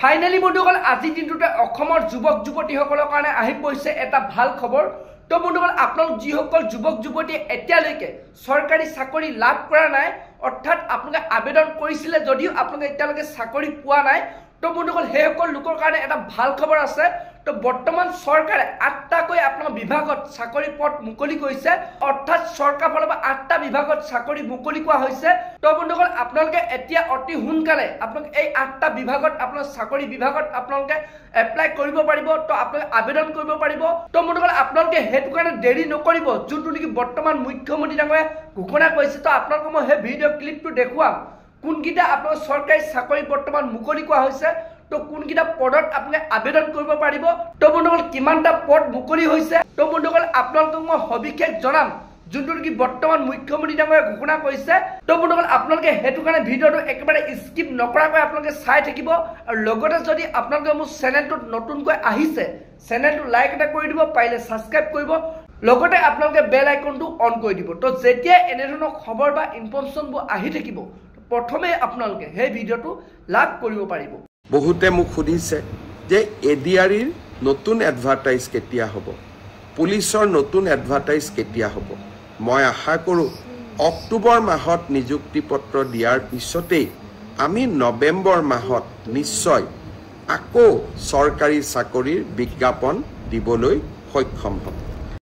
Finally বন্ধুসকল আজি দিনটোতে অসমৰ যুৱক যুৱতীসকলৰ কাৰণে আহি পৰিছে এটা ভাল খবৰ। তো বন্ধুসকল আপোনালোক যিসকল যুৱক যুৱতীয়ে এতিয়ালৈকে চৰকাৰী চাকৰি লাভ কৰা নাই, অৰ্থাৎ আপোনালোকে আবেদন কৰিছিলে যদিও আপোনালোকে এতিয়ালৈকে চাকৰি পোৱা নাই, তো বন্ধুসকল সেইসকল লোকৰ কাৰণে এটা ভাল খবৰ আছে। তো বৰ্তমান চৰকাৰে 8টাকৈ আপোনালোকৰ বিভাগত চাকৰি পদ মুকলি কৰিছে, অৰ্থাৎ চৰকাৰ ফালৰ পৰা 8টা বিভাগত চাকৰি মুকলি কৰা হৈছে। তো বন্ধুসকল আপোনালোকে এতিয়া অতি সোনকালে আপোনালোকে এই 8টা বিভাগত আপোনালোক চাকৰি বিভাগত আপোনালোকে এপ্লাই কৰিব পাৰিব, তো আপোনালোকে আবেদন কৰিব পাৰিব। তো বন্ধুসকল আপোনালোকে সেইটো কাৰণে দেৰি নকৰিব, যোনটো নেকি বৰ্তমান মুখ্যমন্ত্ৰী ডাঙৰীয়াই ঘোষণা কৰিছে। তো আপোনালোকক মই সেই ভিডিঅ' ক্লিপটো দেখুৱাম কোনকেইটা আপোনালোক চৰকাৰী চাকৰি বৰ্তমান মুকলি কৰা হৈছে, তো কোনকেইটা পদত আপোনালোকে আবেদন কৰিব পাৰিব, তো বন্ধুসকল কিমানটা পদ মুকলি হৈছে, তো বন্ধুসকল আপোনালোকক মই সবিশেষ জনাম যোনটো নেকি বৰ্তমান মুখ্যমন্ত্ৰী ডাঙৰীয়াই ঘোষণা কৰিছে। তো বন্ধুসকল আপোনালোকে সেইটো কাৰণে ভিডিঅ'টো একেবাৰে স্কিপ নকৰাকৈ আপোনালোকে চাই থাকিব, আৰু লগতে যদি আপোনালোকে মোৰ চেনেলটোত নতুনকৈ আহিছে চেনেলটো লাইক এটা কৰি দিব, পাৰিলে ছাবস্ক্ৰাইব কৰিব, লগতে আপোনালোকে বেল আইকনটো অন কৰি দিব। তো যেতিয়া এনেধৰণৰ খবৰ বা ইনফৰমেশ্যনবোৰ আহি থাকিব প্ৰথমে আপোনালোকে সেই ভিডিঅ'টো লাভ কৰিব পাৰিব। বহুতে মোক সুধিছে যে এডিআৰিৰ নতুন এডভাৰটাইজ কেতিয়া হ'ব, পুলিচৰ নতুন এডভাৰটাইজ কেতিয়া হ'ব। মই আশা কৰোঁ অক্টোবৰ মাহত নিযুক্তি পত্ৰ দিয়াৰ পিছতেই আমি নৱেম্বৰ মাহত নিশ্চয় আকৌ চৰকাৰী চাকৰিৰ বিজ্ঞাপন দিবলৈ সক্ষম হ'ম।